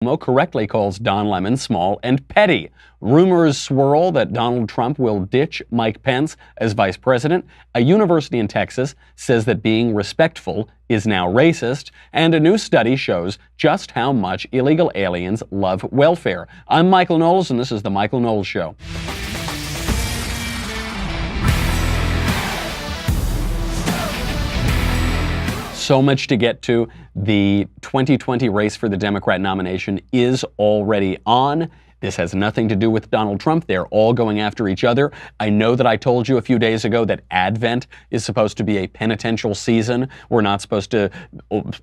Cuomo correctly calls Don Lemon small and petty. Rumors swirl that Donald Trump will ditch Mike Pence as vice president. A university in Texas says that being respectful is now racist. And a new study shows just how much illegal aliens love welfare. I'm Michael Knowles, and this is The Michael Knowles Show. So much to get to. The 2020 race for the Democrat nomination is already on. This has nothing to do with Donald Trump. They're all going after each other. I know that I told you a few days ago that Advent is supposed to be a penitential season. We're not supposed to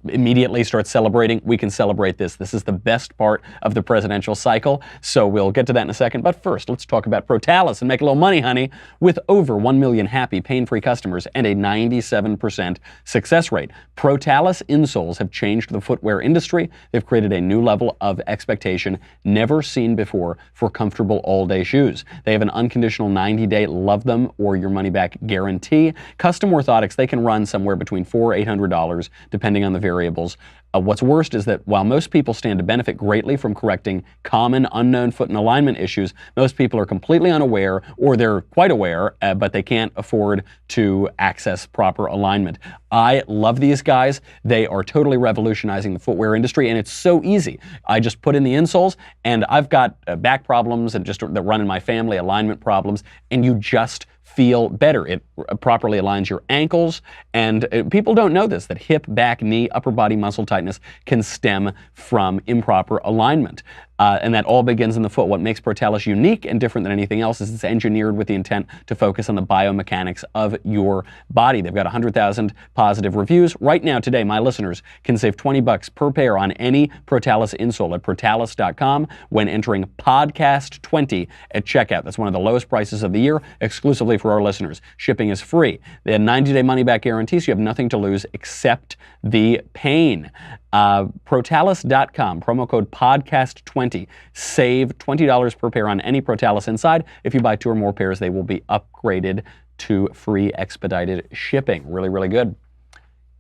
immediately start celebrating. We can celebrate this. This is the best part of the presidential cycle. So we'll get to that in a second. But first, let's talk about Protalis and make a little money, honey. With over 1 million happy, pain-free customers and a 97% success rate, Protalis insoles have changed the footwear industry. They've created a new level of expectation never seen before for comfortable all-day shoes. They have an unconditional 90-day love them or your money-back guarantee. Custom orthotics, they can run somewhere between $400 and $800 depending on the variables. What's worst is that while most people stand to benefit greatly from correcting common unknown foot and alignment issues, most people are completely unaware, or they're quite aware, but they can't afford to access proper alignment. I love these guys. They are totally revolutionizing the footwear industry, and it's so easy. I just put in the insoles, and I've got back problems and just that run in my family, alignment problems, and you just feel better. It properly aligns your ankles, and people don't know this, that hip, back, knee, upper body muscle tightness can stem from improper alignment. And that all begins in the foot. What makes Protalis unique and different than anything else is it's engineered with the intent to focus on the biomechanics of your body. They've got 100,000 positive reviews. Right now, today, my listeners can save $20 per pair on any Protalis insole at Protalis.com when entering podcast20 at checkout. That's one of the lowest prices of the year, exclusively for our listeners. Shipping is free. They have 90-day money-back guarantee, so you have nothing to lose except the pain. Protalis.com, promo code podcast20. Save $20 per pair on any Protalis inside. If you buy 2 or more pairs, they will be upgraded to free expedited shipping. Really, really good.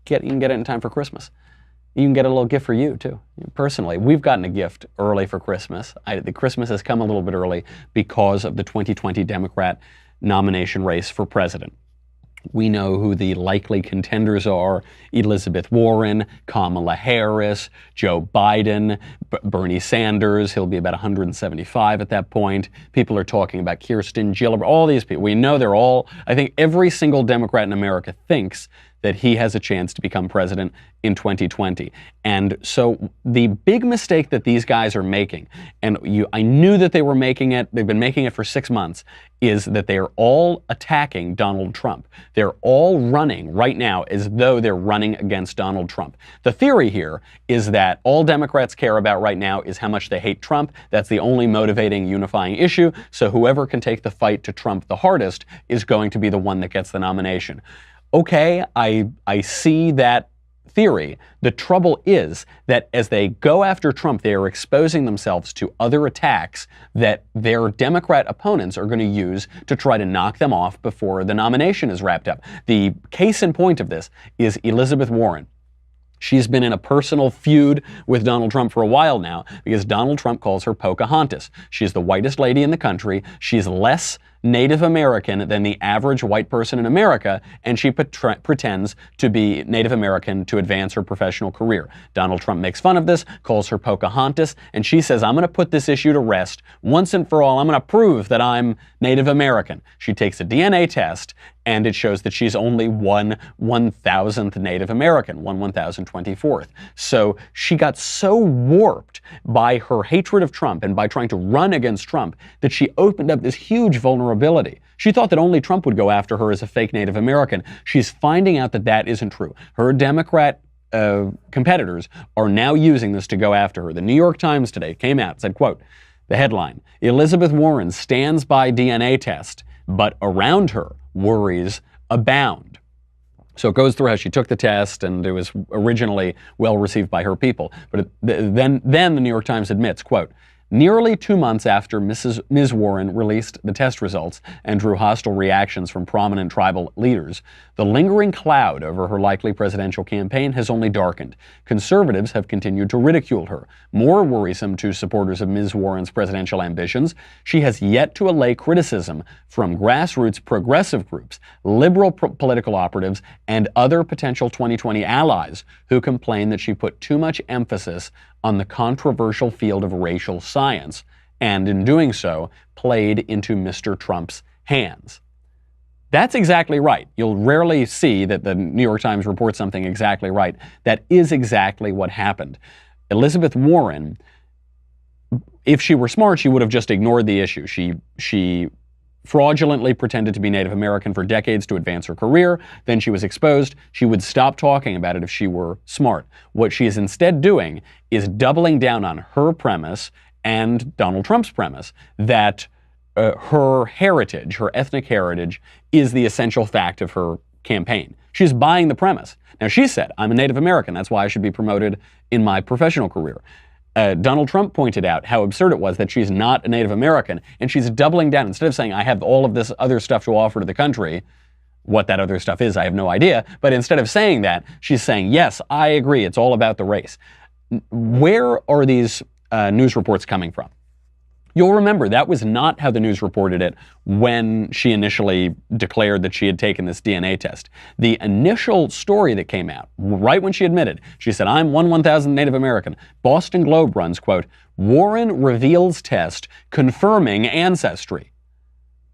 You can get it in time for Christmas. You can get a little gift for you, too. Personally, we've gotten a gift early for Christmas. The Christmas has come a little bit early because of the 2020 Democrat nomination race for president. We know who the likely contenders are: Elizabeth Warren, Kamala Harris, Joe Biden, Bernie Sanders. He'll be about 175 at that point. People are talking about Kirsten Gillibrand, all these people. We know they're all, I think every single Democrat in America thinks that he has a chance to become president in 2020. And so the big mistake that these guys are making, and I knew that they were making it, they've been making it for 6 months, is that they are all attacking Donald Trump. They're all running right now as though they're running against Donald Trump. The theory here is that all Democrats care about right now is how much they hate Trump. That's the only motivating, unifying issue. So whoever can take the fight to Trump the hardest is going to be the one that gets the nomination. Okay, I see that theory. The trouble is that as they go after Trump, they are exposing themselves to other attacks that their Democrat opponents are going to use to try to knock them off before the nomination is wrapped up. The case in point of this is Elizabeth Warren. She's been in a personal feud with Donald Trump for a while now because Donald Trump calls her Pocahontas. She's the whitest lady in the country. She's less Native American than the average white person in America, and she pretends to be Native American to advance her professional career. Donald Trump makes fun of this, calls her Pocahontas, and she says, I'm going to put this issue to rest once and for all. I'm going to prove that I'm Native American. She takes a DNA test, and it shows that she's only 1/1000th Native American, 1/1024th. So she got so warped by her hatred of Trump and by trying to run against Trump that she opened up this huge vulnerability. She thought that only Trump would go after her as a fake Native American. She's finding out that that isn't true. Her Democrat competitors are now using this to go after her. The New York Times today came out and said, quote, the headline, Elizabeth Warren stands by DNA test, but around her worries abound. So it goes through how she took the test, and it was originally well received by her people. But then the New York Times admits, quote, Nearly 2 months after Ms. Warren released the test results and drew hostile reactions from prominent tribal leaders, the lingering cloud over her likely presidential campaign has only darkened. Conservatives have continued to ridicule her. More worrisome to supporters of Ms. Warren's presidential ambitions, she has yet to allay criticism from grassroots progressive groups, liberal political operatives, and other potential 2020 allies who complain that she put too much emphasis on the controversial field of racial science, and in doing so, played into Mr. Trump's hands. That's exactly right. You'll rarely see that the New York Times reports something exactly right. That is exactly what happened. Elizabeth Warren, if she were smart, she would have just ignored the issue. She fraudulently pretended to be Native American for decades to advance her career. Then she was exposed. She would stop talking about it if she were smart. What she is instead doing is doubling down on her premise and Donald Trump's premise that her heritage, her ethnic heritage, is the essential fact of her campaign. She's buying the premise. Now, she said, I'm a Native American. That's why I should be promoted in my professional career. Donald Trump pointed out how absurd it was that she's not a Native American, and she's doubling down. Instead of saying, I have all of this other stuff to offer to the country, what that other stuff is, I have no idea, but instead of saying that, she's saying, yes, I agree, it's all about the race. Where are these news reports coming from? You'll remember that was not how the news reported it when she initially declared that she had taken this DNA test. The initial story that came out, right when she admitted, she said, I'm 1/1000 Native American. Boston Globe runs, quote, Warren reveals test confirming ancestry.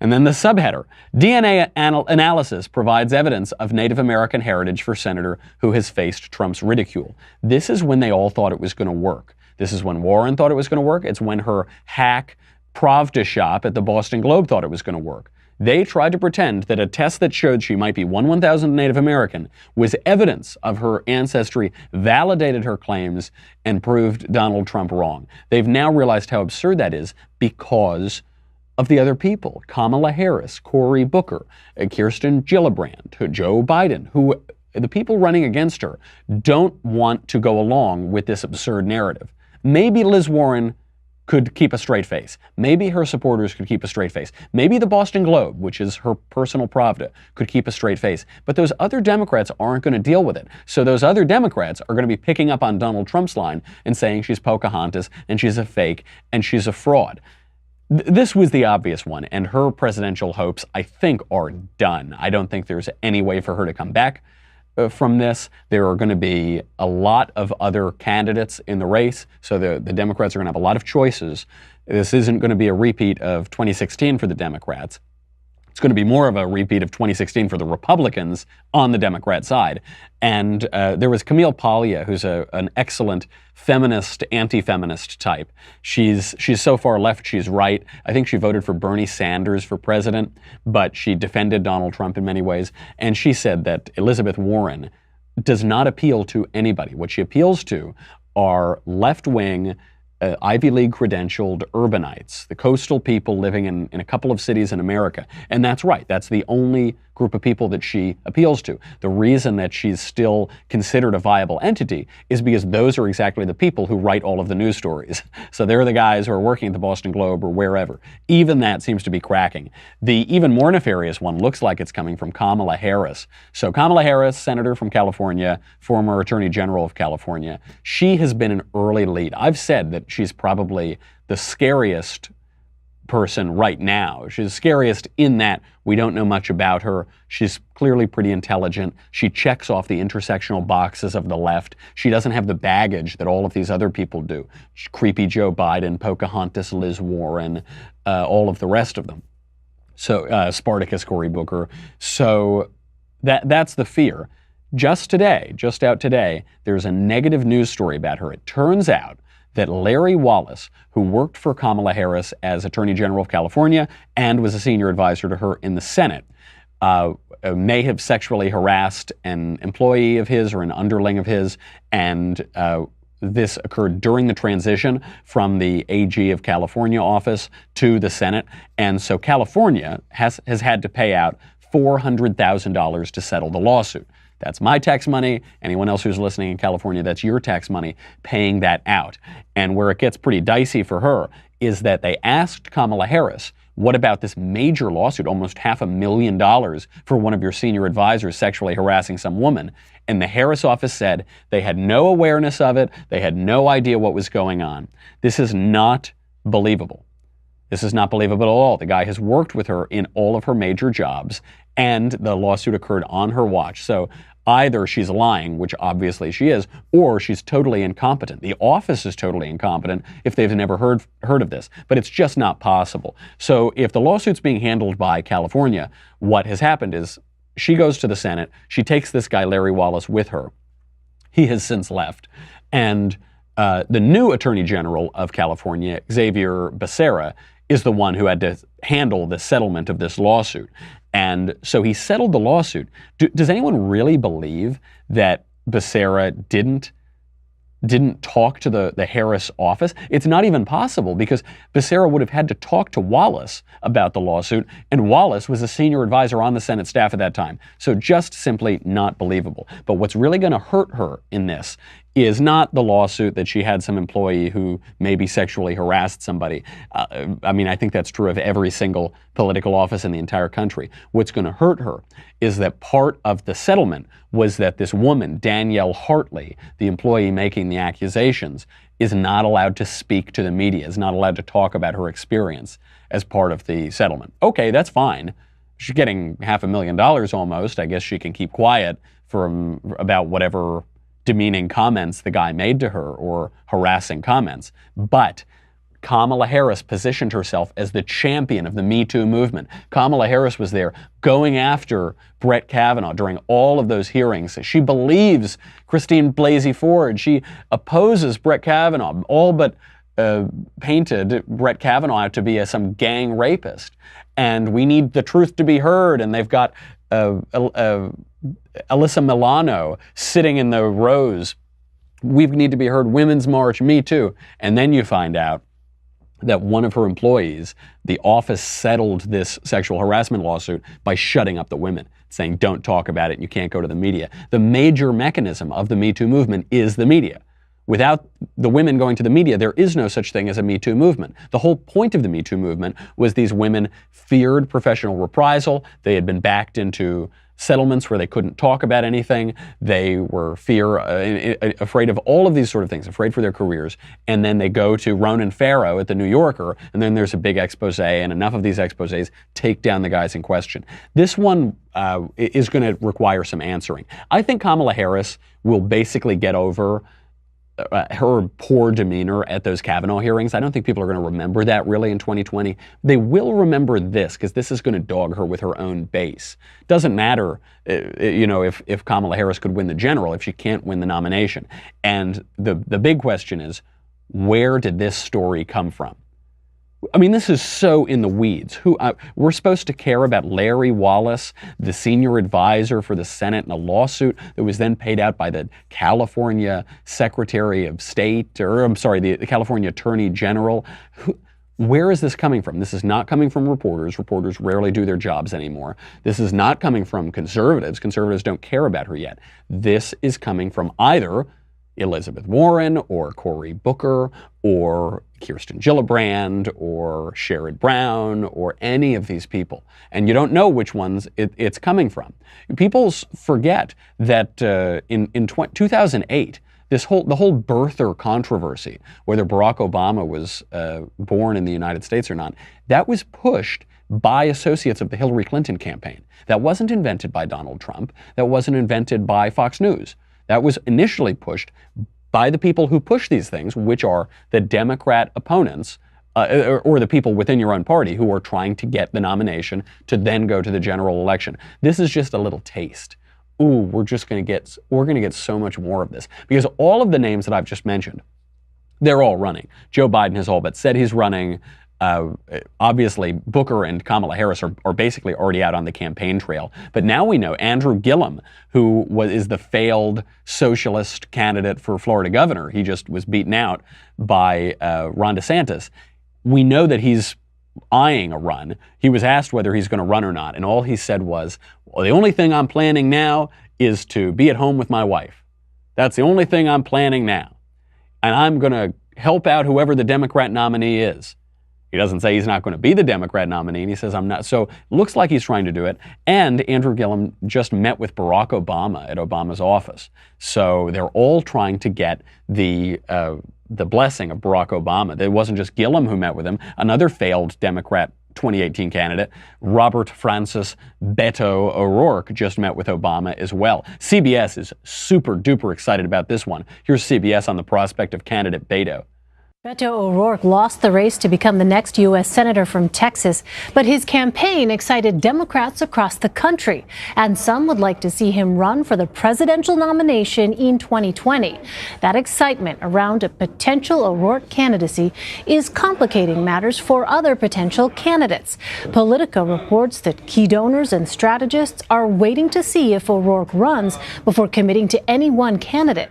And then the subheader, DNA analysis provides evidence of Native American heritage for senator who has faced Trump's ridicule. This is when they all thought it was going to work. This is when Warren thought it was going to work. It's when her hack Pravda shop at the Boston Globe thought it was going to work. They tried to pretend that a test that showed she might be 1/1000 Native American was evidence of her ancestry, validated her claims, and proved Donald Trump wrong. They've now realized how absurd that is because of the other people. Kamala Harris, Cory Booker, Kirsten Gillibrand, Joe Biden, who the people running against her don't want to go along with this absurd narrative. Maybe Liz Warren could keep a straight face. Maybe her supporters could keep a straight face. Maybe the Boston Globe, which is her personal Pravda, could keep a straight face. But those other Democrats aren't going to deal with it. So those other Democrats are going to be picking up on Donald Trump's line and saying she's Pocahontas and she's a fake and she's a fraud. This was the obvious one, and her presidential hopes, I think, are done. I don't think there's any way for her to come back from this. There are going to be a lot of other candidates in the race, so the Democrats are going to have a lot of choices. This isn't going to be a repeat of 2016 for the Democrats. It's going to be more of a repeat of 2016 for the Republicans on the Democrat side. And there was Camille Paglia, who's an excellent feminist, anti-feminist type. She's so far left, she's right. I think she voted for Bernie Sanders for president, but she defended Donald Trump in many ways. And she said that Elizabeth Warren does not appeal to anybody. What she appeals to are left-wing, Ivy League credentialed urbanites, the coastal people living in a couple of cities in America. And that's right. That's the only group of people that she appeals to. The reason that she's still considered a viable entity is because those are exactly the people who write all of the news stories. So they're the guys who are working at the Boston Globe or wherever. Even that seems to be cracking. The even more nefarious one looks like it's coming from Kamala Harris. So Kamala Harris, senator from California, former attorney general of California, she has been an early lead. I've said that she's probably the scariest person right now. She's scariest in that we don't know much about her. She's clearly pretty intelligent. She checks off the intersectional boxes of the left. She doesn't have the baggage that all of these other people do. Creepy Joe Biden, Pocahontas, Liz Warren, all of the rest of them. So Spartacus, Cory Booker. So that's the fear. Just out today, there's a negative news story about her. It turns out that Larry Wallace, who worked for Kamala Harris as Attorney General of California and was a senior advisor to her in the Senate, may have sexually harassed an employee of his or an underling of his, and this occurred during the transition from the AG of California office to the Senate. And so California has had to pay out $400,000 to settle the lawsuit. That's my tax money. Anyone else who's listening in California, that's your tax money paying that out. And where it gets pretty dicey for her is that they asked Kamala Harris, what about this major lawsuit, almost $500,000 for one of your senior advisors sexually harassing some woman? And the Harris office said they had no awareness of it. They had no idea what was going on. This is not believable. This is not believable at all. The guy has worked with her in all of her major jobs, and the lawsuit occurred on her watch. So either she's lying, which obviously she is, or she's totally incompetent. The office is totally incompetent if they've never heard of this, but it's just not possible. So if the lawsuit's being handled by California, what has happened is she goes to the Senate, she takes this guy Larry Wallace with her. He has since left, and the new Attorney General of California, Xavier Becerra, is the one who had to handle the settlement of this lawsuit. And so he settled the lawsuit. Does anyone really believe that Becerra didn't talk to the Harris office? It's not even possible, because Becerra would have had to talk to Wallace about the lawsuit, and Wallace was a senior advisor on the Senate staff at that time. So just simply not believable. But what's really going to hurt her in this is not the lawsuit that she had some employee who maybe sexually harassed somebody. I mean, I think that's true of every single political office in the entire country. What's going to hurt her is that part of the settlement was that this woman, Danielle Hartley, the employee making the accusations, is not allowed to speak to the media, is not allowed to talk about her experience as part of the settlement. Okay, that's fine. She's getting $500,000 almost. I guess she can keep quiet about whatever demeaning comments the guy made to her or harassing comments. But Kamala Harris positioned herself as the champion of the Me Too movement. Kamala Harris was there going after Brett Kavanaugh during all of those hearings. She believes Christine Blasey Ford. She opposes Brett Kavanaugh, all but painted Brett Kavanaugh out to be some gang rapist. And we need the truth to be heard. And they've got Alyssa Milano sitting in the rows. We need to be heard. Women's March, Me Too. And then you find out that one of her employees, the office settled this sexual harassment lawsuit by shutting up the women, saying, don't talk about it, you can't go to the media. The major mechanism of the Me Too movement is the media. Without the women going to the media, there is no such thing as a Me Too movement. The whole point of the Me Too movement was these women feared professional reprisal. They had been backed into settlements where they couldn't talk about anything. They were afraid of all of these sort of things, afraid for their careers. And then they go to Ronan Farrow at the New Yorker, and then there's a big expose, and enough of these exposés take down the guys in question. This one is going to require some answering. I think Kamala Harris will basically get over her poor demeanor at those Kavanaugh hearings. I don't think people are going to remember that really in 2020. They will remember this, because this is going to dog her with her own base. Doesn't matter, if Kamala Harris could win the general, if she can't win the nomination. And the big question is, where did this story come from? I mean, this is so in the weeds. We're supposed to care about Larry Wallace, the senior advisor for the Senate in a lawsuit that was then paid out by the California Secretary of State, the California Attorney General. Where is this coming from? This is not coming from reporters. Reporters rarely do their jobs anymore. This is not coming from conservatives. Conservatives don't care about her yet. This is coming from either Elizabeth Warren or Cory Booker or Kirsten Gillibrand or Sherrod Brown or any of these people. And you don't know which ones it's coming from. People forget that in 2008, the whole birther controversy, whether Barack Obama was born in the United States or not, that was pushed by associates of the Hillary Clinton campaign. That wasn't invented by Donald Trump. That wasn't invented by Fox News. That was initially pushed by the people who push these things, which are the Democrat opponents, or the people within your own party who are trying to get the nomination to then go to the general election. This is just a little taste. Ooh, we're going to get so much more of this, because all of the names that I've just mentioned, they're all running. Joe Biden has all but said he's running. Obviously, Booker and Kamala Harris are basically already out on the campaign trail. But now we know Andrew Gillum, who is the failed socialist candidate for Florida governor. He just was beaten out by Ron DeSantis. We know that he's eyeing a run. He was asked whether he's going to run or not, and all he said was, well, the only thing I'm planning now is to be at home with my wife. That's the only thing I'm planning now. And I'm going to help out whoever the Democrat nominee is. He doesn't say he's not going to be the Democrat nominee, and he says, I'm not. So it looks like he's trying to do it. And Andrew Gillum just met with Barack Obama at Obama's office. So they're all trying to get the blessing of Barack Obama. It wasn't just Gillum who met with him. Another failed Democrat 2018 candidate, Robert Francis Beto O'Rourke, just met with Obama as well. CBS is super duper excited about this one. Here's CBS on the prospect of candidate Beto. Beto O'Rourke lost the race to become the next U.S. Senator from Texas, but his campaign excited Democrats across the country, and some would like to see him run for the presidential nomination in 2020. That excitement around a potential O'Rourke candidacy is complicating matters for other potential candidates. Politico reports that key donors and strategists are waiting to see if O'Rourke runs before committing to any one candidate.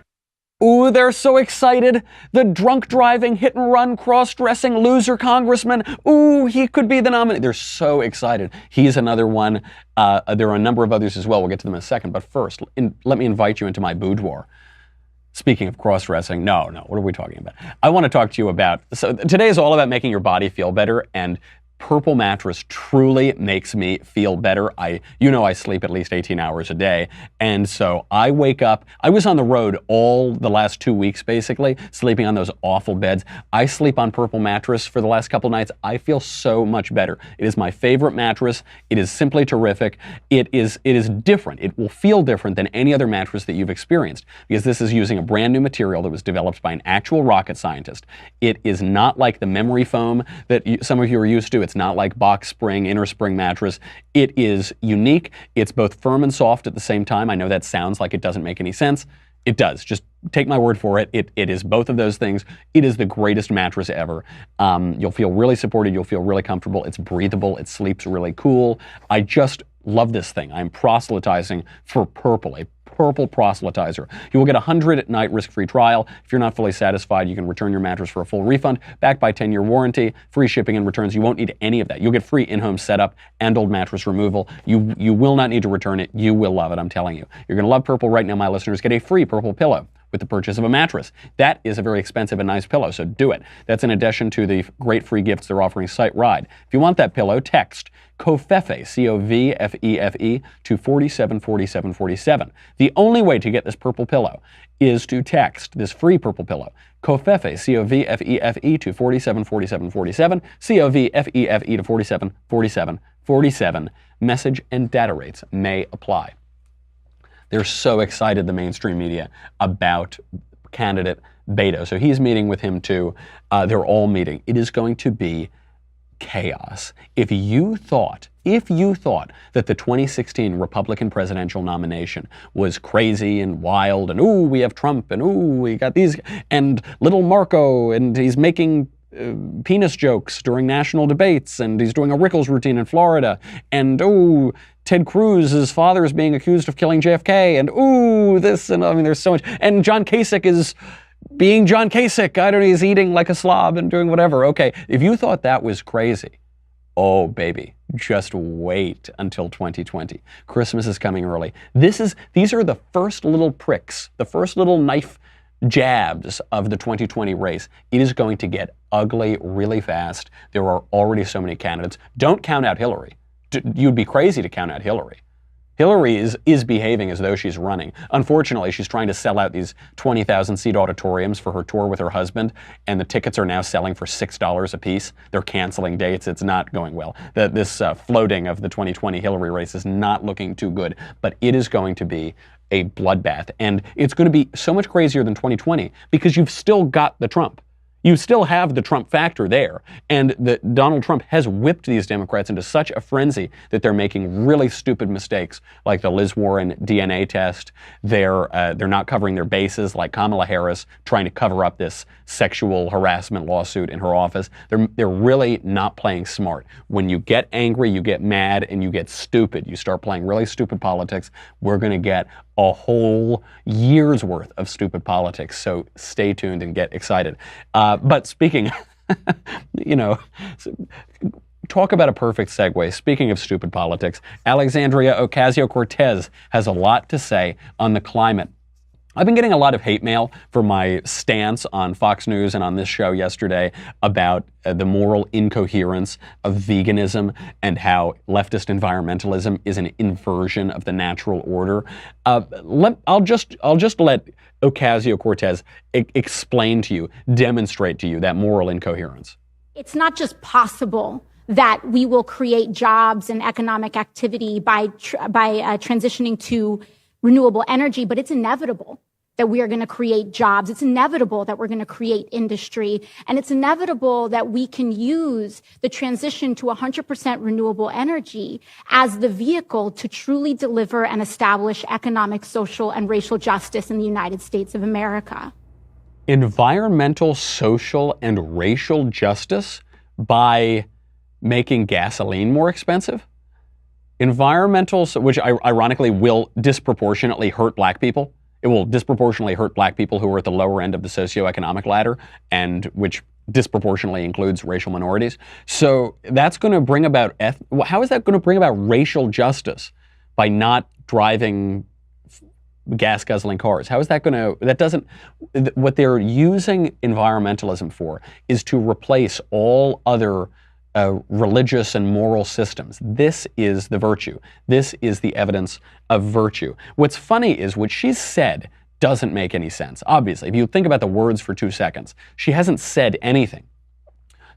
Ooh, they're so excited. The drunk driving, hit and run, cross-dressing loser congressman. Ooh, he could be the nominee. They're so excited. He's another one. There are a number of others as well. We'll get to them in a second. But first, let me invite you into my boudoir. Speaking of cross-dressing, no, what are we talking about? I want to talk to you about, so today is all about making your body feel better, and Purple mattress truly makes me feel better. I sleep at least 18 hours a day. And so I wake up, I was on the road all the last 2 weeks, basically, sleeping on those awful beds. I sleep on Purple mattress for the last couple nights. I feel so much better. It is my favorite mattress. It is simply terrific. It is different. It will feel different than any other mattress that you've experienced, because this is using a brand new material that was developed by an actual rocket scientist. It is not like the memory foam that some of you are used to. It's not like box spring, inner spring mattress. It is unique. It's both firm and soft at the same time. I know that sounds like it doesn't make any sense. It does. Just take my word for it. It is both of those things. It is the greatest mattress ever. You'll feel really supported. You'll feel really comfortable. It's breathable. It sleeps really cool. I just love this thing. I'm proselytizing for Purple, a Purple proselytizer. You will get a 100-night risk-free trial. If you're not fully satisfied, you can return your mattress for a full refund, backed by 10-year warranty, free shipping and returns. You won't need any of that. You'll get free in-home setup and old mattress removal. You will not need to return it. You will love it, I'm telling you. You're going to love Purple right now, my listeners. Get a free Purple pillow with the purchase of a mattress. That is a very expensive and nice pillow, so do it. That's in addition to the great free gifts they're offering site-wide. If you want that pillow, text COVFEFE, C-O-V-F-E-F-E, to 474747. The only way to get this Purple pillow is to text this free Purple pillow, COVFEFE, C-O-V-F-E-F-E, to 474747, C-O-V-F-E-F-E to 474747. Message and data rates may apply. They're so excited, the mainstream media, about candidate Beto. So he's meeting with him too. They're all meeting. It is going to be chaos. If you thought that the 2016 Republican presidential nomination was crazy and wild, and ooh, we have Trump, and ooh, we got these, and little Marco, and he's making penis jokes during national debates, and he's doing a Rickles routine in Florida, and ooh, Ted Cruz, his father is being accused of killing JFK, and ooh, this, and I mean, there's so much, and John Kasich is being John Kasich. I don't know, he's eating like a slob and doing whatever. Okay, if you thought that was crazy, oh baby, just wait until 2020. Christmas is coming early. These are the first little pricks, the first little knife jabs of the 2020 race. It is going to get ugly really fast. There are already so many candidates. Don't count out Hillary. You'd be crazy to count out Hillary. Hillary is behaving as though she's running. Unfortunately, she's trying to sell out these 20,000-seat auditoriums for her tour with her husband, and the tickets are now selling for $6 a piece. They're canceling dates. It's not going well. This floating of the 2020 Hillary race is not looking too good, but it is going to be a bloodbath. And it's going to be so much crazier than 2020 because you've still got the Trump. You still have the Trump factor there. And Donald Trump has whipped these Democrats into such a frenzy that they're making really stupid mistakes, like the Liz Warren DNA test. They're not covering their bases, like Kamala Harris trying to cover up this sexual harassment lawsuit in her office. They're really not playing smart. When you get angry, you get mad, and you get stupid. You start playing really stupid politics. We're going to get a whole year's worth of stupid politics. So stay tuned and get excited. But speaking, talk about a perfect segue. Speaking of stupid politics, Alexandria Ocasio-Cortez has a lot to say on the climate. I've been getting a lot of hate mail for my stance on Fox News and on this show yesterday about the moral incoherence of veganism and how leftist environmentalism is an inversion of the natural order. I'll just let Ocasio-Cortez explain to you, demonstrate to you that moral incoherence. It's not just possible that we will create jobs and economic activity by transitioning to renewable energy, but it's inevitable that we are going to create jobs. It's inevitable that we're going to create industry. And it's inevitable that we can use the transition to 100% renewable energy as the vehicle to truly deliver and establish economic, social, and racial justice in the United States of America. Environmental, social, and racial justice by making gasoline more expensive? Environmental, which ironically will disproportionately hurt black people. It will disproportionately hurt black people who are at the lower end of the socioeconomic ladder, and which disproportionately includes racial minorities. So that's going to bring about, how is that going to bring about racial justice by not driving gas guzzling cars? How is that going to, that doesn't, what they're using environmentalism for is to replace all other religious and moral systems. This is the virtue. This is the evidence of virtue. What's funny is what she's said doesn't make any sense. Obviously, if you think about the words for 2 seconds, she hasn't said anything.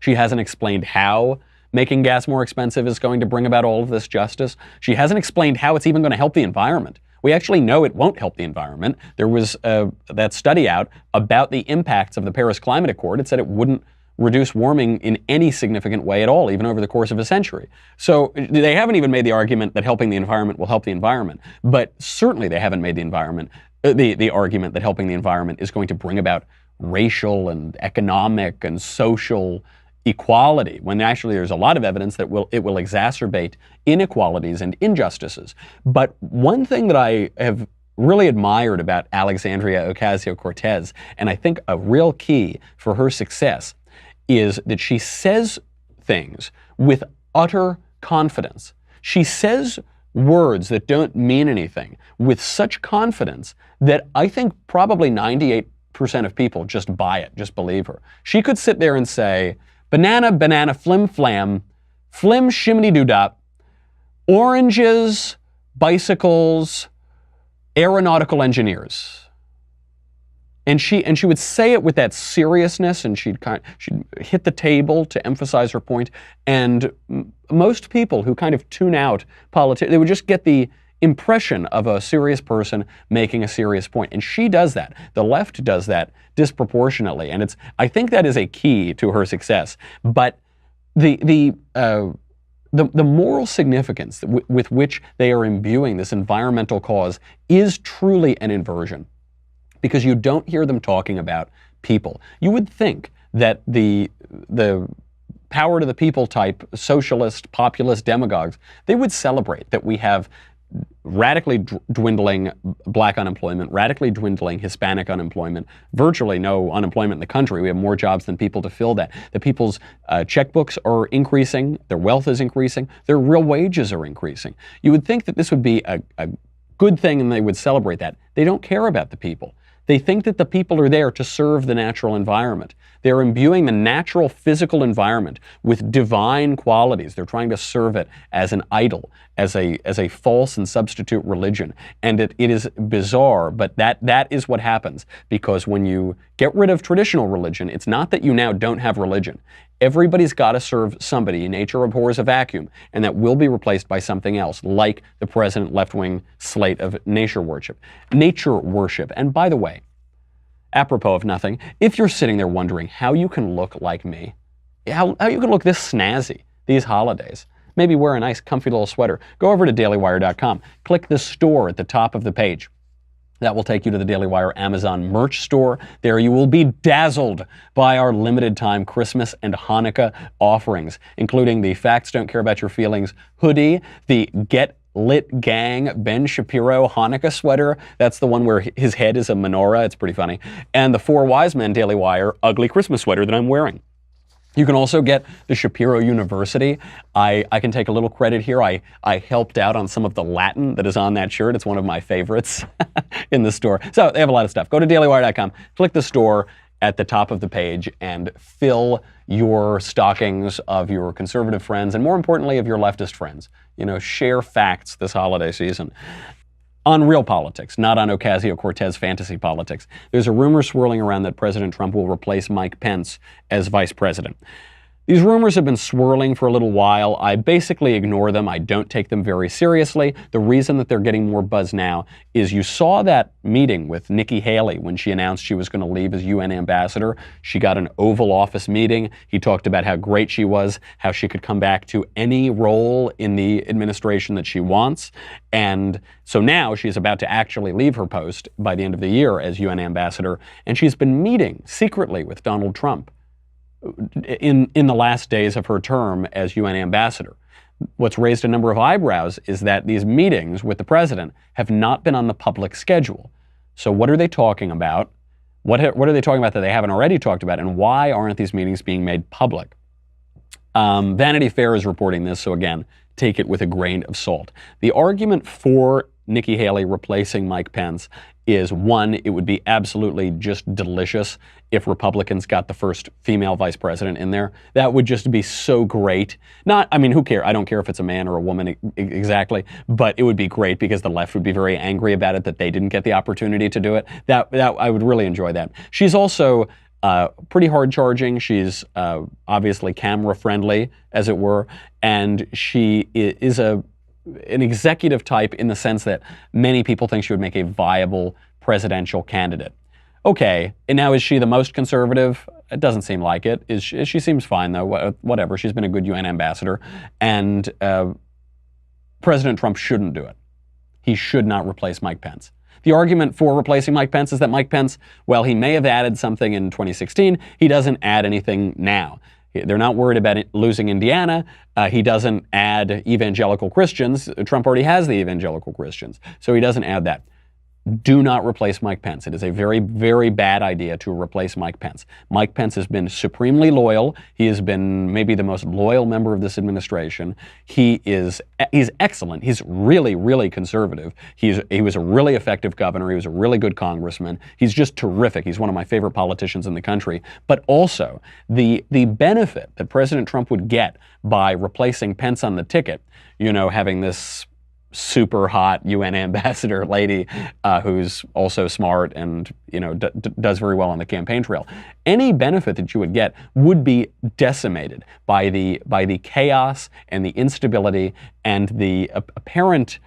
She hasn't explained how making gas more expensive is going to bring about all of this justice. She hasn't explained how it's even going to help the environment. We actually know it won't help the environment. There was that study out about the impacts of the Paris Climate Accord. It said it wouldn't reduce warming in any significant way at all, even over the course of a century. So they haven't even made the argument that helping the environment will help the environment. But certainly they haven't made the argument that helping the environment is going to bring about racial and economic and social equality, when actually there's a lot of evidence that it will exacerbate inequalities and injustices. But one thing that I have really admired about Alexandria Ocasio-Cortez, and I think a real key for her success, is that she says things with utter confidence. She says words that don't mean anything with such confidence that I think probably 98% of people just buy it, just believe her. She could sit there and say, banana, banana, flim flam, flim shimmy doo dop, oranges, bicycles, aeronautical engineers. And she would say it with that seriousness, and she'd hit the table to emphasize her point. And most people who kind of tune out politics, they would just get the impression of a serious person making a serious point. And she does that. The left does that disproportionately. And I think that is a key to her success. But the moral significance with which they are imbuing this environmental cause is truly an inversion, because you don't hear them talking about people. You would think that the power to the people type socialist, populist demagogues, they would celebrate that we have radically dwindling black unemployment, radically dwindling Hispanic unemployment, virtually no unemployment in the country. We have more jobs than people to fill that. The people's checkbooks are increasing, their wealth is increasing, their real wages are increasing. You would think that this would be a good thing and they would celebrate that. They don't care about the people. They think that the people are there to serve the natural environment. They're imbuing the natural physical environment with divine qualities. They're trying to serve it as an idol, as a false and substitute religion. And it is bizarre, but that is what happens. Because when you get rid of traditional religion, it's not that you now don't have religion. Everybody's got to serve somebody. Nature abhors a vacuum, and that will be replaced by something else, like the present left-wing slate of nature worship. Nature worship. And by the way, apropos of nothing, if you're sitting there wondering how you can look like me, how you can look this snazzy these holidays, maybe wear a nice comfy little sweater, go over to dailywire.com, click the store at the top of the page. That will take you to the Daily Wire Amazon merch store. There you will be dazzled by our limited time Christmas and Hanukkah offerings, including the Facts Don't Care About Your Feelings hoodie, the Get Lit Gang Ben Shapiro Hanukkah sweater. That's the one where his head is a menorah. It's pretty funny. And the Four Wise Men Daily Wire ugly Christmas sweater that I'm wearing. You can also get the Shapiro University. I can take a little credit here. I helped out on some of the Latin that is on that shirt. It's one of my favorites in the store. So they have a lot of stuff. Go to dailywire.com, click the store at the top of the page, and fill your stockings of your conservative friends and, more importantly, of your leftist friends. You know, share facts this holiday season. On real politics, not on Ocasio-Cortez fantasy politics, there's a rumor swirling around that President Trump will replace Mike Pence as vice president. These rumors have been swirling for a little while. I basically ignore them. I don't take them very seriously. The reason that they're getting more buzz now is you saw that meeting with Nikki Haley when she announced she was going to leave as UN ambassador. She got an Oval Office meeting. He talked about how great she was, how she could come back to any role in the administration that she wants. And so now she's about to actually leave her post by the end of the year as UN ambassador. And she's been meeting secretly with Donald Trump in the last days of her term as UN ambassador. What's raised a number of eyebrows is that these meetings with the president have not been on the public schedule. So what are they talking about? What are they talking about that they haven't already talked about? And why aren't these meetings being made public? Vanity Fair is reporting this, so again, take it with a grain of salt. The argument for Nikki Haley replacing Mike Pence is, one, it would be absolutely just delicious if Republicans got the first female vice president in there. That would just be so great. Who cares? I don't care if it's a man or a woman exactly, but it would be great because the left would be very angry about it that they didn't get the opportunity to do it. That I would really enjoy that. She's also pretty hard charging. She's obviously camera friendly, as it were, and she is an executive type in the sense that many people think she would make a viable presidential candidate. Okay, and now is she the most conservative? It doesn't seem like it. She seems fine though, whatever. She's been a good UN ambassador, and President Trump shouldn't do it. He should not replace Mike Pence. The argument for replacing Mike Pence is that Mike Pence, well, he may have added something in 2016, he doesn't add anything now. They're not worried about losing Indiana. He doesn't add evangelical Christians. Trump already has the evangelical Christians, so he doesn't add that. Do not replace Mike Pence. It is a very, very bad idea to replace Mike Pence. Mike Pence has been supremely loyal. He has been maybe the most loyal member of this administration. He's excellent. He's really, really conservative. He was a really effective governor. He was a really good congressman. He's just terrific. He's one of my favorite politicians in the country. But also, the benefit that President Trump would get by replacing Pence on the ticket, having this super hot UN ambassador lady who's also smart and does very well on the campaign trail. Any benefit that you would get would be decimated by the chaos and the instability and the apparent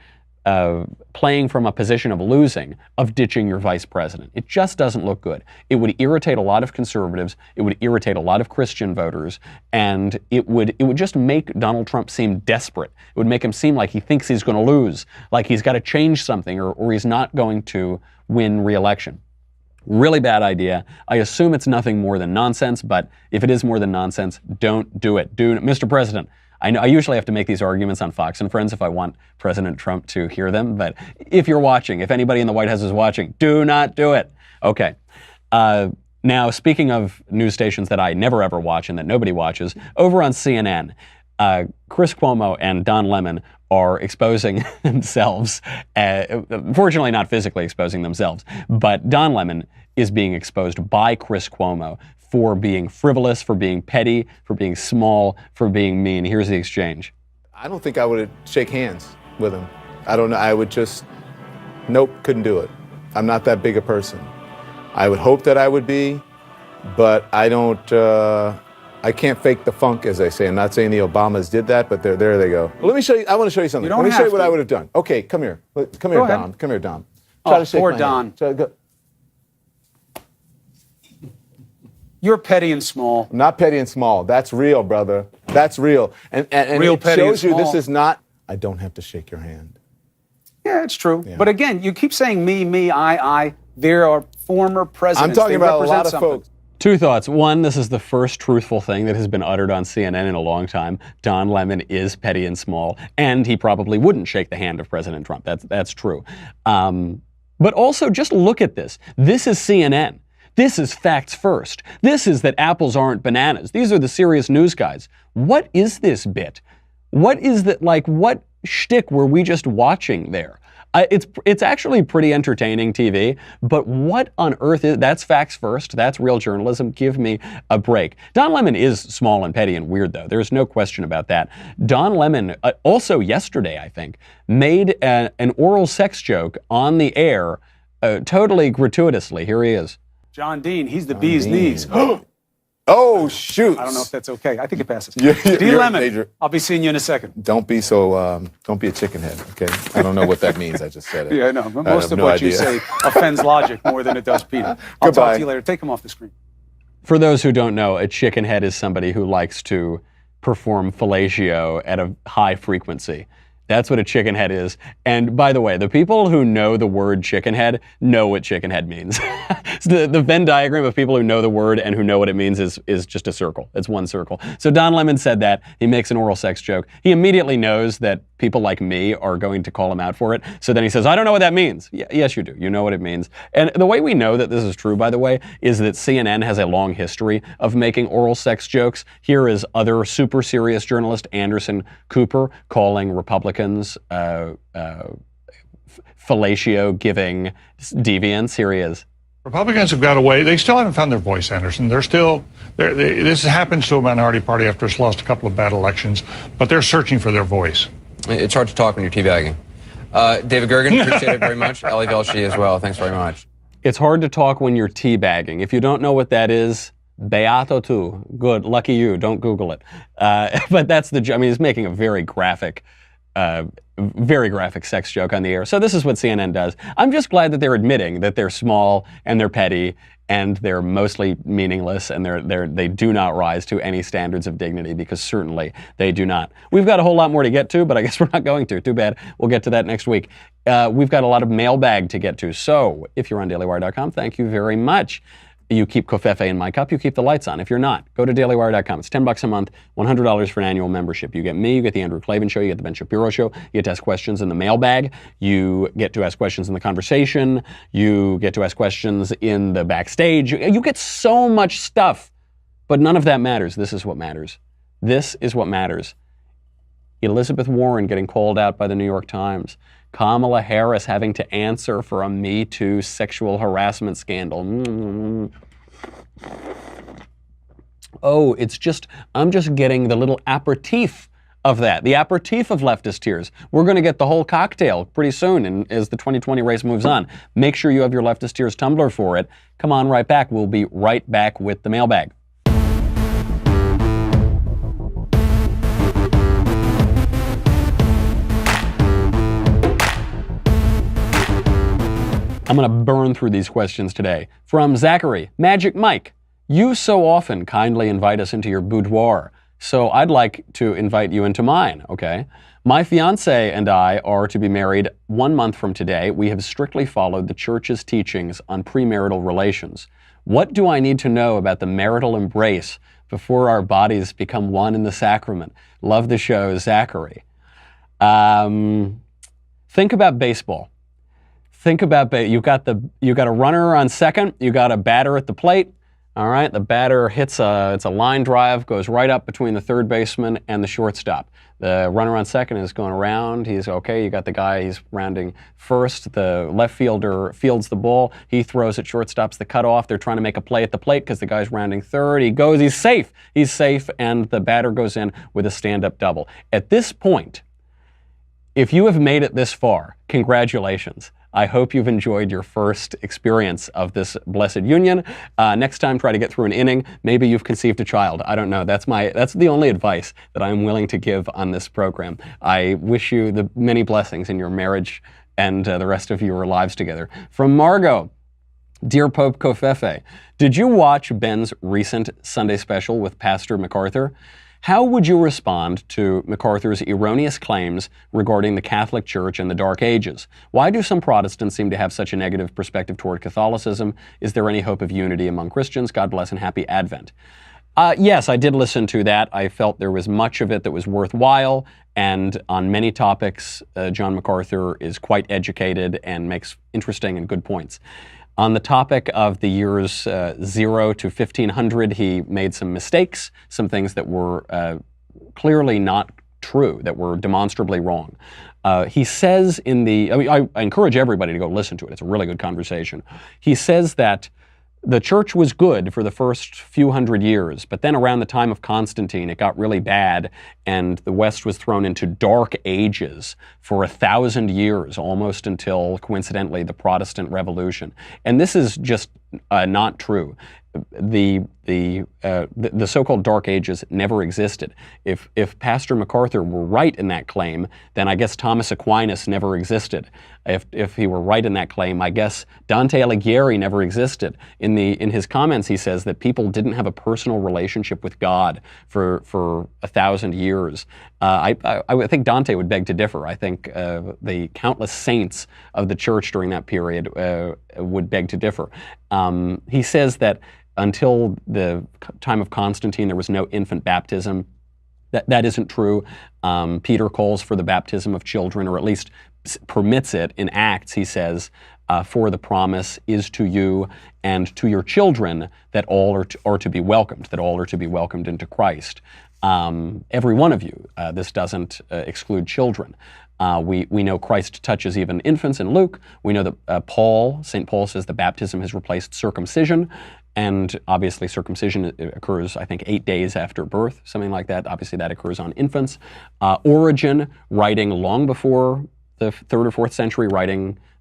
playing from a position of losing, of ditching your vice president. It just doesn't look good. It would irritate a lot of conservatives. It would irritate a lot of Christian voters, and it would just make Donald Trump seem desperate. It would make him seem like he thinks he's going to lose, like he's got to change something, or he's not going to win re-election. Really bad idea. I assume it's nothing more than nonsense, but if it is more than nonsense, don't do it. Mr. President, I know I usually have to make these arguments on Fox and Friends if I want President Trump to hear them, but if you're watching, if anybody in the White House is watching, do not do it. Okay. Now, speaking of news stations that I never ever watch and that nobody watches, over on CNN, Chris Cuomo and Don Lemon are exposing themselves, fortunately not physically exposing themselves, but Don Lemon is being exposed by Chris Cuomo for being frivolous, for being petty, for being small, for being mean. Here's the exchange. I don't think I would shake hands with him. I don't know. I would just, nope, couldn't do it. I'm not that big a person. I would hope that I would be, but I don't, I can't fake the funk, as they say. I'm not saying the Obamas did that, but there they go. Well, let me show you, I want to show you something. Let me show you what I would have done. Okay, come here. Come here, Dom. Come here, Dom. Try to shake poor my Don. hand. You're petty and small. I'm not petty and small. That's real, brother. That's real. And Real it petty shows and you this small. is not, I don't have to shake your hand. Yeah, it's true. Yeah. But again, you keep saying me, I. There are former presidents. I'm talking They about a represent lot of something. folks. Two thoughts. One, this is the first truthful thing that has been uttered on CNN in a long time. Don Lemon is petty and small, and he probably wouldn't shake the hand of President Trump. That's true. But also, just look at this. This is CNN. This is facts first. This is that apples aren't bananas. These are the serious news guys. What is this bit? What is that, like, what shtick were we just watching there? It's actually pretty entertaining TV, but what on earth is, that's facts first, that's real journalism, give me a break. Don Lemon is small and petty and weird though, there's no question about that. Don Lemon, also yesterday I think, made an oral sex joke on the air, totally gratuitously. Here he is. John Dean, he's the bee's knees. Oh, shoot. I don't know if that's okay. I think it passes. You're D. Lemon, major. I'll be seeing you in a second. Don't be a chicken head, okay? I don't know what that means. I just said it. Yeah, I know. Most of what you say offends logic more than it does Peter. I'll talk to you later. Take him off the screen. For those who don't know, a chicken head is somebody who likes to perform fellatio at a high frequency. That's what a chicken head is. And by the way, the people who know the word chicken head know what chicken head means. The Venn diagram of people who know the word and who know what it means is just a circle. It's one circle. So Don Lemon said that. He makes an oral sex joke. He immediately knows that people like me are going to call him out for it. So then he says, I don't know what that means. Yes, you do. You know what it means. And the way we know that this is true, by the way, is that CNN has a long history of making oral sex jokes. Here is other super serious journalist Anderson Cooper calling Republicans fellatio-giving deviants. Here he is. Republicans have got away. They still haven't found their voice, Anderson. This happens to a minority party after it's lost a couple of bad elections, but they're searching for their voice. It's hard to talk when you're teabagging. David Gergen, appreciate it very much. Ellie Velshi as well. Thanks very much. It's hard to talk when you're teabagging. If you don't know what that is, beato tu. Good. Lucky you. Don't Google it. But that's he's making a very graphic sex joke on the air. So this is what CNN does. I'm just glad that they're admitting that they're small and they're petty and they're mostly meaningless and they do not rise to any standards of dignity, because certainly they do not. We've got a whole lot more to get to, but I guess we're not going to. Too bad. We'll get to that next week. We've got a lot of mailbag to get to. So if you're on dailywire.com, thank you very much. You keep Covfefe in my cup, you keep the lights on. If you're not, go to dailywire.com. It's $10 a month, $100 for an annual membership. You get me, you get the Andrew Klavan Show, you get the Ben Shapiro Show, you get to ask questions in the mailbag, you get to ask questions in the conversation, you get to ask questions in the backstage. You get so much stuff, but none of that matters. This is what matters. This is what matters. Elizabeth Warren getting called out by the New York Times. Kamala Harris having to answer for a Me Too sexual harassment scandal. Oh, I'm just getting the little aperitif of that. The aperitif of leftist tears. We're going to get the whole cocktail pretty soon and as the 2020 race moves on. Make sure you have your leftist tears tumbler for it. Come on right back. We'll be right back with the mailbag. I'm going to burn through these questions today. From Zachary, Magic Mike, you so often kindly invite us into your boudoir, so I'd like to invite you into mine, okay? My fiance and I are to be married 1 month from today. We have strictly followed the church's teachings on premarital relations. What do I need to know about the marital embrace before our bodies become one in the sacrament? Love the show, Zachary. Think about baseball. Think about you got a runner on second, you got a batter at the plate. All right, the batter hits it's a line drive, goes right up between the third baseman and the shortstop. The runner on second is going around. He's okay. You got the guy. He's rounding first. The left fielder fields the ball. He throws at shortstop's the cutoff. They're trying to make a play at the plate because the guy's rounding third. He goes. He's safe. He's safe, and the batter goes in with a stand-up double. At this point, if you have made it this far, congratulations. I hope you've enjoyed your first experience of this blessed union. Next time, try to get through an inning. Maybe you've conceived a child. I don't know. That's the only advice that I'm willing to give on this program. I wish you the many blessings in your marriage and the rest of your lives together. From Margot, Dear Pope Covfefe, did you watch Ben's recent Sunday special with Pastor MacArthur? How would you respond to MacArthur's erroneous claims regarding the Catholic Church and the Dark Ages? Why do some Protestants seem to have such a negative perspective toward Catholicism? Is there any hope of unity among Christians? God bless and happy Advent. Yes, I did listen to that. I felt there was much of it that was worthwhile, and on many topics, John MacArthur is quite educated and makes interesting and good points. On the topic of the years 0 to 1500, he made some mistakes, some things that were clearly not true, that were demonstrably wrong. He says I encourage everybody to go listen to it. It's a really good conversation. He says that the church was good for the first few hundred years, but then around the time of Constantine, it got really bad, and the West was thrown into dark ages for 1,000 years, almost until, coincidentally, the Protestant Revolution. And this is just not true. The so-called Dark Ages never existed. If Pastor MacArthur were right in that claim, then I guess Thomas Aquinas never existed. If he were right in that claim, I guess Dante Alighieri never existed. In his comments, he says that people didn't have a personal relationship with God for 1,000 years. I think Dante would beg to differ. I think the countless saints of the church during that period would beg to differ. He says that until the time of Constantine, there was no infant baptism. That isn't true. Peter calls for the baptism of children, or at least permits it in Acts. He says, for the promise is to you and to your children that all are to be welcomed, that all are to be welcomed into Christ. Every one of you. This doesn't exclude children. We know Christ touches even infants in Luke. We know that St. Paul says the baptism has replaced circumcision. And obviously circumcision occurs, I think, 8 days after birth, something like that. Obviously that occurs on infants. Origen, writing long before the 3rd or 4th century,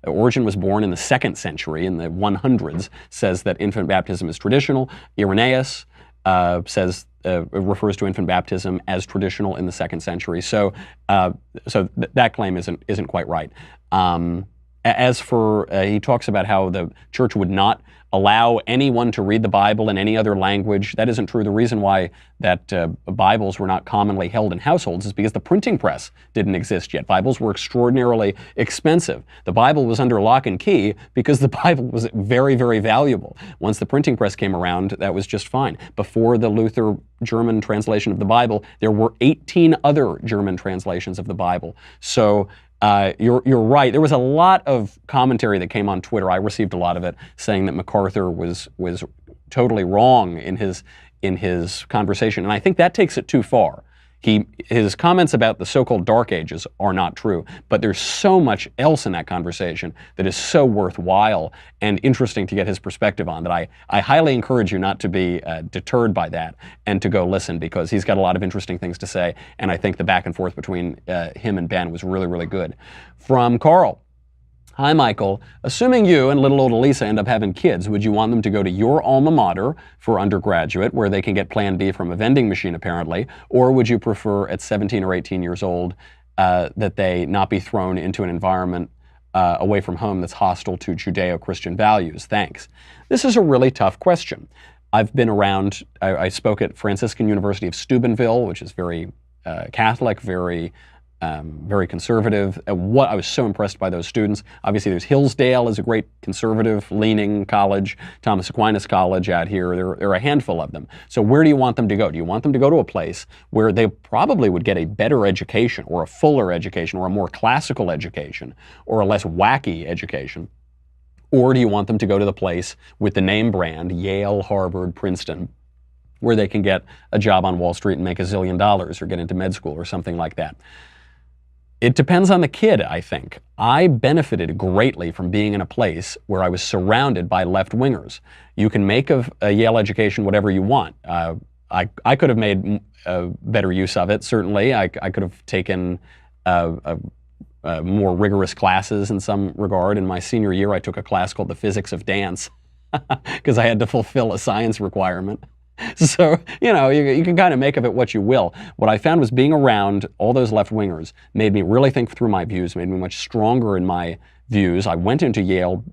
Origen was born in the 2nd century, in the 100s, says that infant baptism is traditional. Irenaeus refers to infant baptism as traditional in the 2nd century. So that claim isn't quite right. As for, he talks about how the church would not allow anyone to read the Bible in any other language. That isn't true. The reason why that Bibles were not commonly held in households is because the printing press didn't exist yet. Bibles were extraordinarily expensive. The Bible was under lock and key because the Bible was very, very valuable. Once the printing press came around, that was just fine. Before the Luther German translation of the Bible, there were 18 other German translations of the Bible. So you're right. There was a lot of commentary that came on Twitter. I received a lot of it, saying that MacArthur was totally wrong in his conversation, and I think that takes it too far. His comments about the so-called Dark Ages are not true, but there's so much else in that conversation that is so worthwhile and interesting to get his perspective on that I highly encourage you not to be deterred by that and to go listen, because he's got a lot of interesting things to say, and I think the back and forth between him and Ben was really, really good. From Carl. Hi, Michael. Assuming you and little old Elisa end up having kids, would you want them to go to your alma mater for undergraduate, where they can get Plan B from a vending machine, apparently, or would you prefer at 17 or 18 years old that they not be thrown into an environment away from home that's hostile to Judeo-Christian values? Thanks. This is a really tough question. I've been around, I spoke at Franciscan University of Steubenville, which is very Catholic, very conservative. I was so impressed by those students. Obviously, there's Hillsdale is a great conservative-leaning college. Thomas Aquinas College out here. There are a handful of them. So where do you want them to go? Do you want them to go to a place where they probably would get a better education, or a fuller education, or a more classical education, or a less wacky education? Or do you want them to go to the place with the name brand, Yale, Harvard, Princeton, where they can get a job on Wall Street and make $1 zillion, or get into med school or something like that? It depends on the kid, I think. I benefited greatly from being in a place where I was surrounded by left-wingers. You can make of a Yale education whatever you want. I could have made better use of it, certainly. I could have taken more rigorous classes in some regard. In my senior year, I took a class called the Physics of Dance because I had to fulfill a science requirement. So, you can kind of make of it what you will. What I found was being around all those left-wingers made me really think through my views, made me much stronger in my views. I went into Yale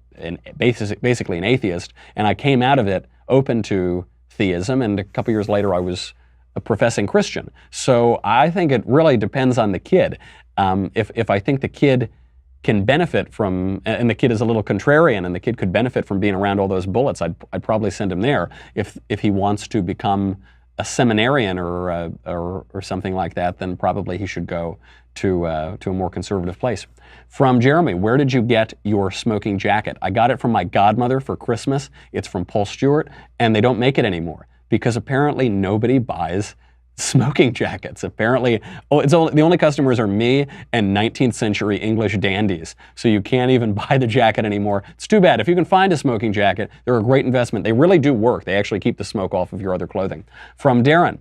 basically an atheist, and I came out of it open to theism, and a couple years later I was a professing Christian. So I think it really depends on the kid. If I think the kid can benefit from, and the kid is a little contrarian, and the kid could benefit from being around all those bullets, I'd probably send him there. If he wants to become a seminarian or something like that, then probably he should go to a more conservative place. From Jeremy, where did you get your smoking jacket? I got it from my godmother for Christmas. It's from Paul Stewart, and they don't make it anymore because apparently nobody buys smoking jackets. Apparently, the only customers are me and 19th century English dandies. So you can't even buy the jacket anymore. It's too bad. If you can find a smoking jacket, they're a great investment. They really do work. They actually keep the smoke off of your other clothing. From Darren,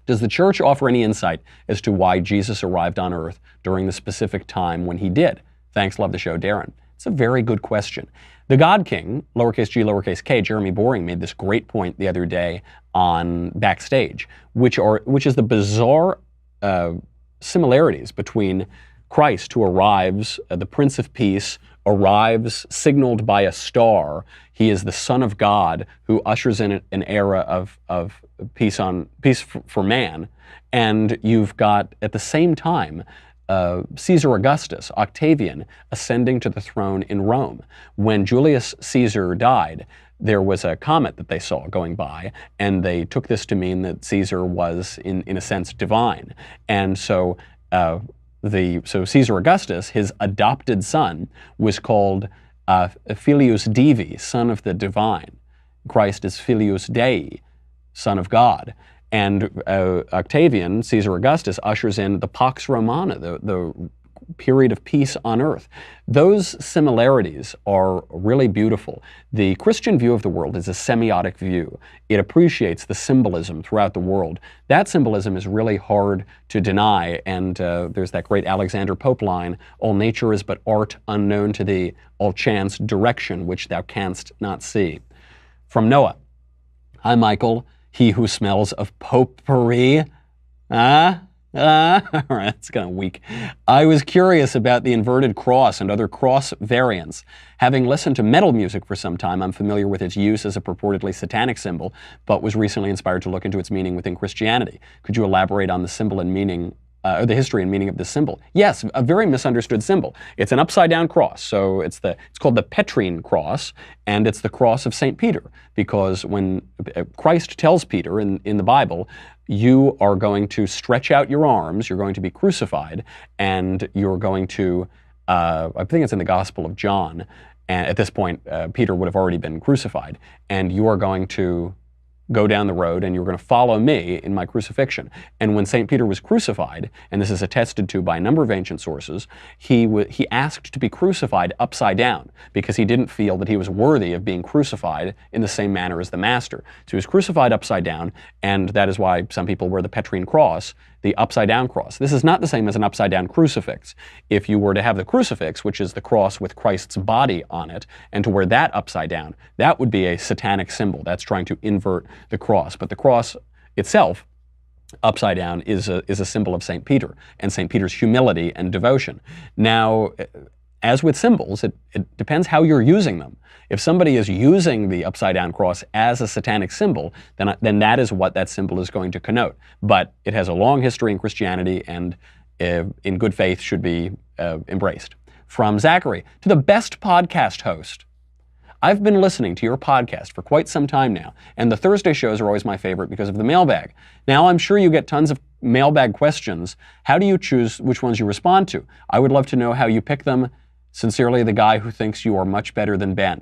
does the church offer any insight as to why Jesus arrived on earth during the specific time when he did? Thanks, love the show, Darren. It's a very good question. The God King, lowercase g, lowercase k, Jeremy Boring, made this great point the other day on Backstage, which is the bizarre similarities between Christ, who arrives, the Prince of Peace, arrives signaled by a star. He is the Son of God who ushers in an era of peace for man. And you've got, at the same time, Caesar Augustus, Octavian, ascending to the throne in Rome. When Julius Caesar died, there was a comet that they saw going by, and they took this to mean that Caesar was, in a sense, divine. And so Caesar Augustus, his adopted son, was called Filius Divi, son of the divine. Christ is Filius Dei, son of God. And Octavian, Caesar Augustus, ushers in the Pax Romana, the period of peace on earth. Those similarities are really beautiful. The Christian view of the world is a semiotic view. It appreciates the symbolism throughout the world. That symbolism is really hard to deny, and there's that great Alexander Pope line, all nature is but art unknown to thee, all chance direction which thou canst not see. From Noah, hi Michael, he who smells of potpourri. All right, that's kind of weak. I was curious about the inverted cross and other cross variants. Having listened to metal music for some time, I'm familiar with its use as a purportedly satanic symbol, but was recently inspired to look into its meaning within Christianity. Could you elaborate on the symbol and meaning, or the history and meaning of this symbol? Yes, a very misunderstood symbol. It's an upside-down cross, so it's called the Petrine cross, and it's the cross of St. Peter, because when Christ tells Peter in the Bible, you are going to stretch out your arms, you're going to be crucified, and you're going to, I think it's in the Gospel of John, and at this point, Peter would have already been crucified, and you are going to go down the road and you're going to follow me in my crucifixion. And when St. Peter was crucified, and this is attested to by a number of ancient sources, he asked to be crucified upside down because he didn't feel that he was worthy of being crucified in the same manner as the Master. So he was crucified upside down, and that is why some people wear the Petrine cross, the upside down cross. This is not the same as an upside down crucifix. If you were to have the crucifix, which is the cross with Christ's body on it, and to wear that upside down, that would be a satanic symbol. That's trying to invert the cross. But the cross itself, upside down, is a symbol of St. Peter and St. Peter's humility and devotion. Now, as with symbols, it depends how you're using them. If somebody is using the upside-down cross as a satanic symbol, then that is what that symbol is going to connote. But it has a long history in Christianity and in good faith should be embraced. From Zachary, to the best podcast host. I've been listening to your podcast for quite some time now, and the Thursday shows are always my favorite because of the mailbag. Now, I'm sure you get tons of mailbag questions. How do you choose which ones you respond to? I would love to know how you pick them. Sincerely, the guy who thinks you are much better than Ben.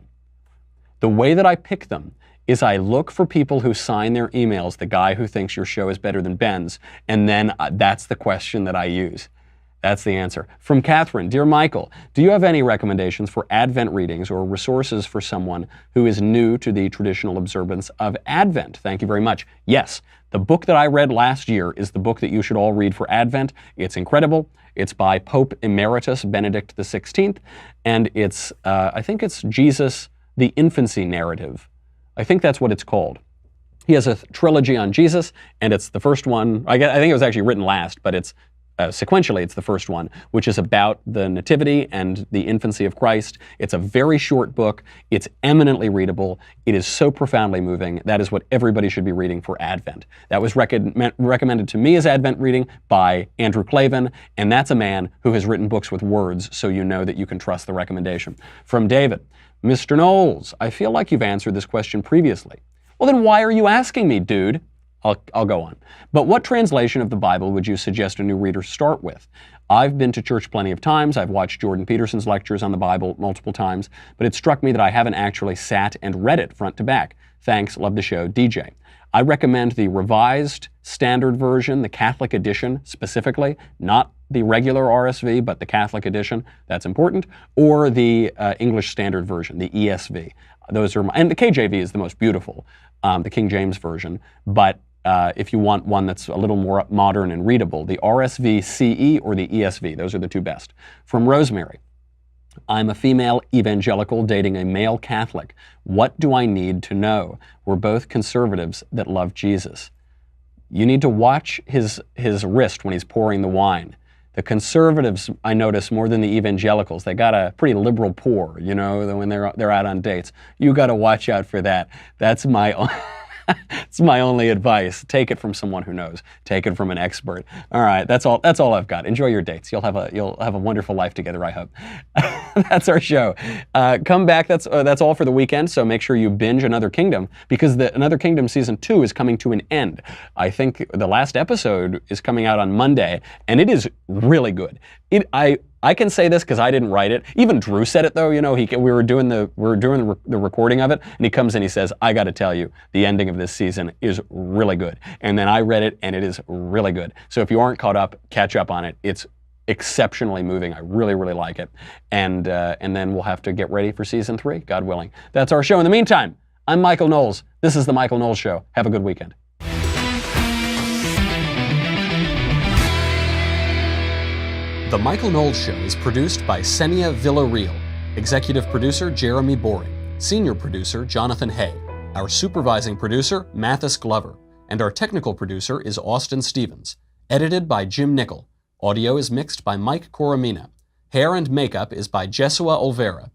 The way that I pick them is I look for people who sign their emails, the guy who thinks your show is better than Ben's, and then that's the question that I use. That's the answer. From Catherine, Dear Michael, do you have any recommendations for Advent readings or resources for someone who is new to the traditional observance of Advent? Thank you very much. Yes, the book that I read last year is the book that you should all read for Advent. It's incredible. It's by Pope Emeritus Benedict XVI, and it's, I think it's Jesus, the Infancy Narrative. I think that's what it's called. He has a trilogy on Jesus, and it's the first one. I think it was actually written last, but it's sequentially, it's the first one, which is about the Nativity and the infancy of Christ. It's a very short book. It's eminently readable. It is so profoundly moving. That is what everybody should be reading for Advent. That was recommended to me as Advent reading by Andrew Klavan, and that's a man who has written books with words, so you know that you can trust the recommendation. From David, Mr. Knowles, I feel like you've answered this question previously. Well, then why are you asking me, dude? I'll go on. But what translation of the Bible would you suggest a new reader start with? I've been to church plenty of times. I've watched Jordan Peterson's lectures on the Bible multiple times, but it struck me that I haven't actually sat and read it front to back. Thanks, love the show, DJ. I recommend the Revised Standard Version, the Catholic edition specifically, not the regular RSV, but the Catholic edition, that's important, or the English Standard Version, the ESV. Those are, and the KJV is the most beautiful, the King James Version, but if you want one that's a little more modern and readable, the RSV CE or the ESV, those are the two best. From Rosemary, I'm a female evangelical dating a male Catholic. What do I need to know? We're both conservatives that love Jesus. You need to watch his wrist when he's pouring the wine. The conservatives, I notice, more than the evangelicals, they got a pretty liberal pour, you know, when they're out on dates. You got to watch out for that. That's my it's my only advice. Take it from someone who knows. Take it from an expert. All right, that's all I've got. Enjoy your dates. You'll have a wonderful life together, I hope. That's our show. Come back. That's all for the weekend. So make sure you binge Another Kingdom, because the Another Kingdom season 2 is coming to an end. I think the last episode is coming out on Monday, and it is really good. I can say this because I didn't write it. Even Drew said it though. You know, we were doing the recording of it, and he comes in. He says, "I got to tell you, the ending of this season is really good." And then I read it, and it is really good. So if you aren't caught up, catch up on it. It's exceptionally moving. I really, really like it. And then we'll have to get ready for season 3, God willing. That's our show. In the meantime, I'm Michael Knowles. This is the Michael Knowles Show. Have a good weekend. The Michael Knowles Show is produced by Senia Villarreal, executive producer Jeremy Boring, senior producer Jonathan Hay, our supervising producer Mathis Glover, and our technical producer is Austin Stevens, edited by Jim Nickel. Audio is mixed by Mike Coromina. Hair and makeup is by Jesua Olvera.